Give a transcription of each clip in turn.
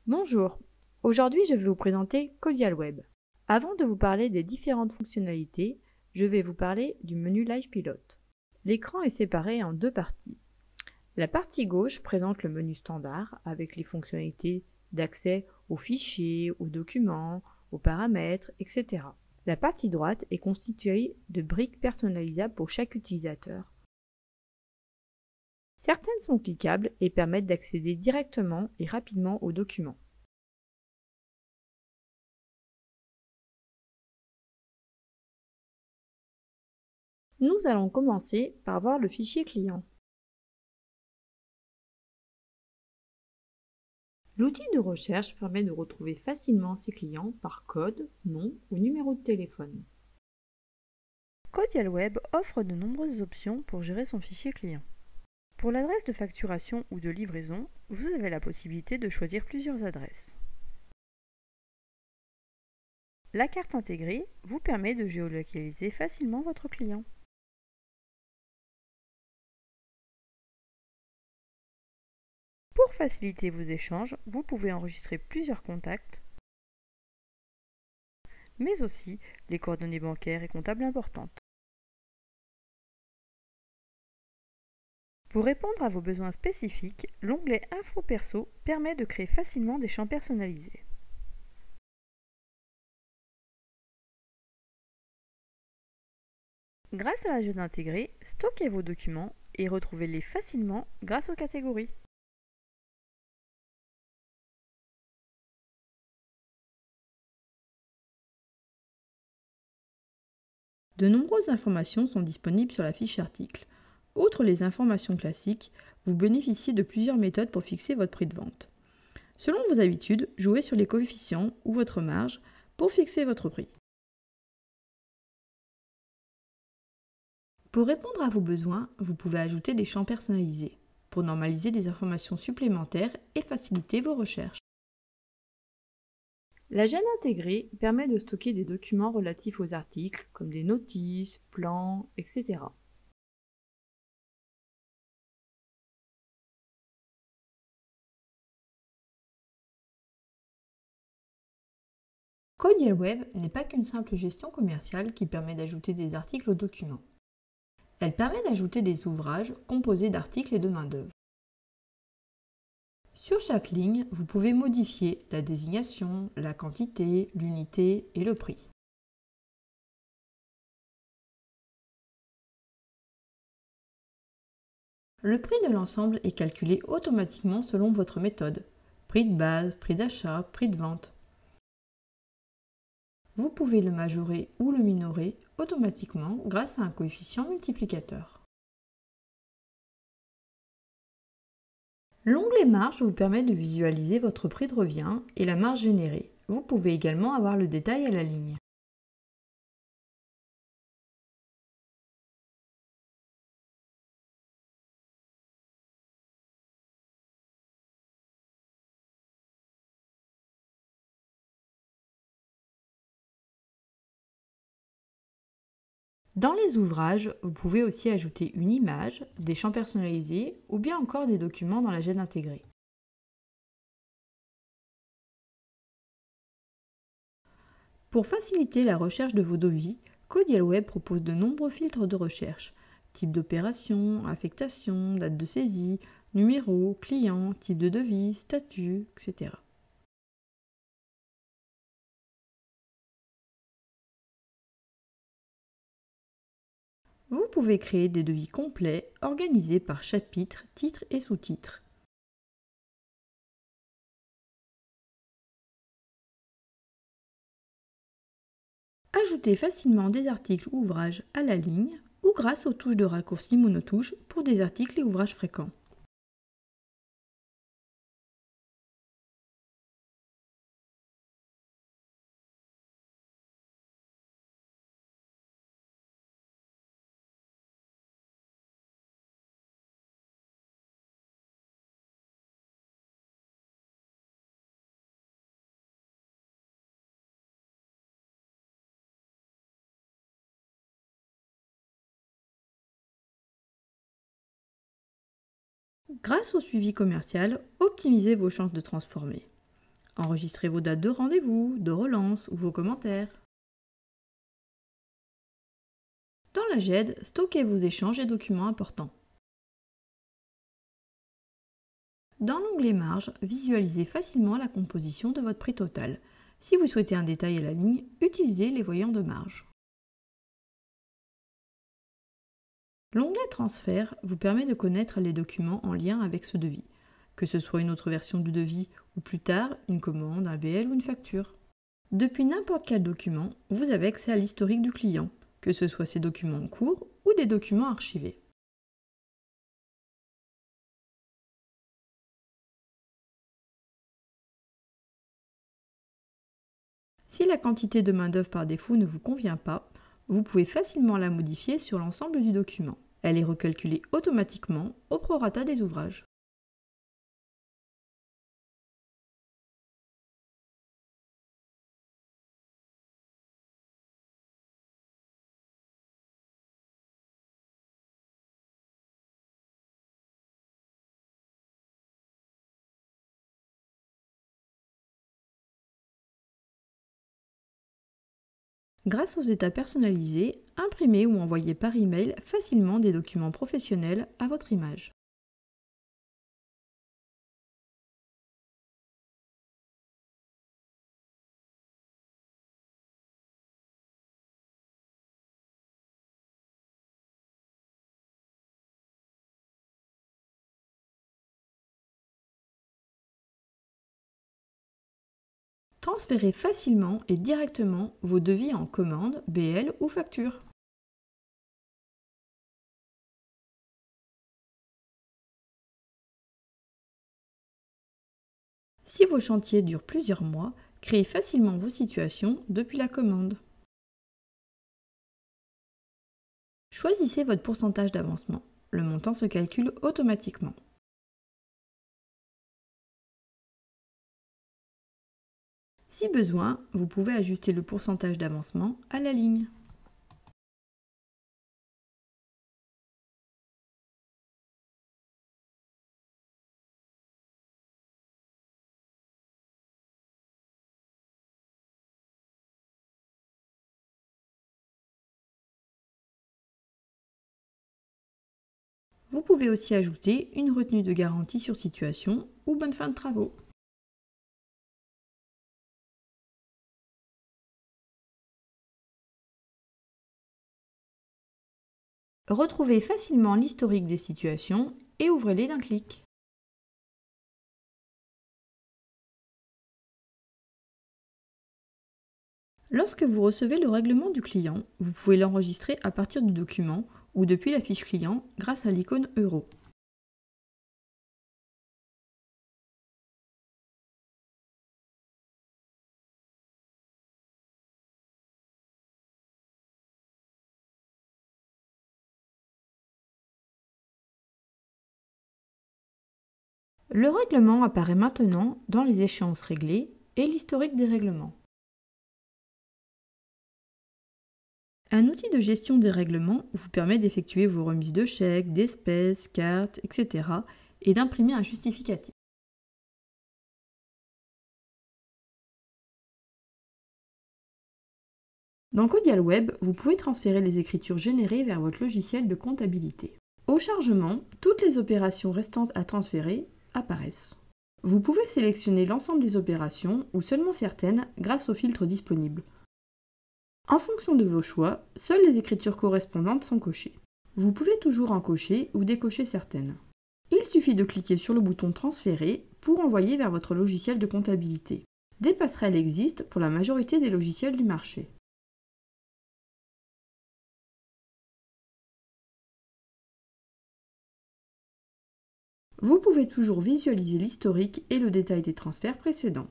Bonjour, aujourd'hui je vais vous présenter Codial Web. Avant de vous parler des différentes fonctionnalités, je vais vous parler du menu Live Pilote. L'écran est séparé en deux parties. La partie gauche présente le menu standard avec les fonctionnalités d'accès aux fichiers, aux documents, aux paramètres, etc. La partie droite est constituée de briques personnalisables pour chaque utilisateur. Certaines sont cliquables et permettent d'accéder directement et rapidement aux documents. Nous allons commencer par voir le fichier client. L'outil de recherche permet de retrouver facilement ses clients par code, nom ou numéro de téléphone. Codial Web offre de nombreuses options pour gérer son fichier client. Pour l'adresse de facturation ou de livraison, vous avez la possibilité de choisir plusieurs adresses. La carte intégrée vous permet de géolocaliser facilement votre client. Pour faciliter vos échanges, vous pouvez enregistrer plusieurs contacts, mais aussi les coordonnées bancaires et comptables importantes. Pour répondre à vos besoins spécifiques, l'onglet Info Perso permet de créer facilement des champs personnalisés. Grâce à l'agenda intégré, stockez vos documents et retrouvez-les facilement grâce aux catégories. De nombreuses informations sont disponibles sur la fiche article. Outre les informations classiques, vous bénéficiez de plusieurs méthodes pour fixer votre prix de vente. Selon vos habitudes, jouez sur les coefficients ou votre marge pour fixer votre prix. Pour répondre à vos besoins, vous pouvez ajouter des champs personnalisés pour normaliser des informations supplémentaires et faciliter vos recherches. L'agenda intégré permet de stocker des documents relatifs aux articles comme des notices, plans, etc. Codial Web n'est pas qu'une simple gestion commerciale qui permet d'ajouter des articles aux documents. Elle permet d'ajouter des ouvrages composés d'articles et de main-d'œuvre. Sur chaque ligne, vous pouvez modifier la désignation, la quantité, l'unité et le prix. Le prix de l'ensemble est calculé automatiquement selon votre méthode. Prix de base, prix d'achat, prix de vente. Vous pouvez le majorer ou le minorer automatiquement grâce à un coefficient multiplicateur. L'onglet marge vous permet de visualiser votre prix de revient et la marge générée. Vous pouvez également avoir le détail à la ligne. Dans les ouvrages, vous pouvez aussi ajouter une image, des champs personnalisés ou bien encore des documents dans l'agenda intégré. Pour faciliter la recherche de vos devis, Codial Web propose de nombreux filtres de recherche, type d'opération, affectation, date de saisie, numéro, client, type de devis, statut, etc. Vous pouvez créer des devis complets organisés par chapitre, titre et sous-titres. Ajoutez facilement des articles ou ouvrages à la ligne ou grâce aux touches de raccourci monotouche pour des articles et ouvrages fréquents. Grâce au suivi commercial, optimisez vos chances de transformer. Enregistrez vos dates de rendez-vous, de relance ou vos commentaires. Dans la GED, stockez vos échanges et documents importants. Dans l'onglet Marge, visualisez facilement la composition de votre prix total. Si vous souhaitez un détail à la ligne, utilisez les voyants de marge. L'onglet Transfert vous permet de connaître les documents en lien avec ce devis, que ce soit une autre version du devis ou plus tard une commande, un BL ou une facture. Depuis n'importe quel document, vous avez accès à l'historique du client, que ce soit ses documents en cours ou des documents archivés. Si la quantité de main-d'œuvre par défaut ne vous convient pas, vous pouvez facilement la modifier sur l'ensemble du document. Elle est recalculée automatiquement au prorata des ouvrages. Grâce aux états personnalisés, imprimez ou envoyez par email facilement des documents professionnels à votre image. Transférez facilement et directement vos devis en commande, BL ou facture. Si vos chantiers durent plusieurs mois, créez facilement vos situations depuis la commande. Choisissez votre pourcentage d'avancement. Le montant se calcule automatiquement. Si besoin, vous pouvez ajuster le pourcentage d'avancement à la ligne. Vous pouvez aussi ajouter une retenue de garantie sur situation ou bonne fin de travaux. Retrouvez facilement l'historique des situations et ouvrez-les d'un clic. Lorsque vous recevez le règlement du client, vous pouvez l'enregistrer à partir du document ou depuis la fiche client grâce à l'icône Euro. Le règlement apparaît maintenant dans les échéances réglées et l'historique des règlements. Un outil de gestion des règlements vous permet d'effectuer vos remises de chèques, d'espèces, cartes, etc. et d'imprimer un justificatif. Dans Codial Web, vous pouvez transférer les écritures générées vers votre logiciel de comptabilité. Au chargement, toutes les opérations restantes à transférer apparaissent. Vous pouvez sélectionner l'ensemble des opérations ou seulement certaines grâce au filtre disponible. En fonction de vos choix, seules les écritures correspondantes sont cochées. Vous pouvez toujours en cocher ou décocher certaines. Il suffit de cliquer sur le bouton Transférer pour envoyer vers votre logiciel de comptabilité. Des passerelles existent pour la majorité des logiciels du marché. Vous pouvez toujours visualiser l'historique et le détail des transferts précédents.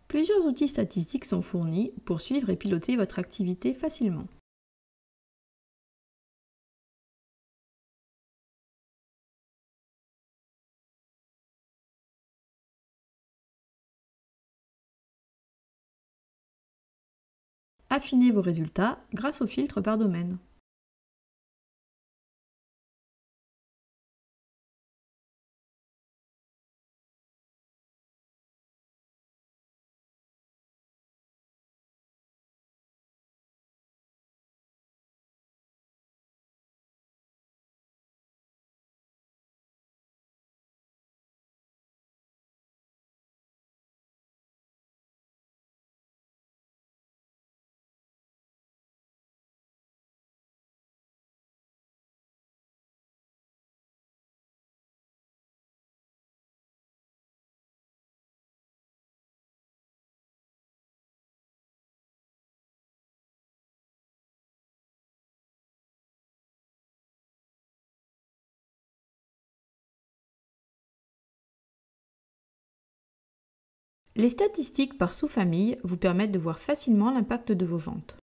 Plusieurs outils statistiques sont fournis pour suivre et piloter votre activité facilement. Affinez vos résultats grâce au filtre par domaine. Les statistiques par sous-famille vous permettent de voir facilement l'impact de vos ventes.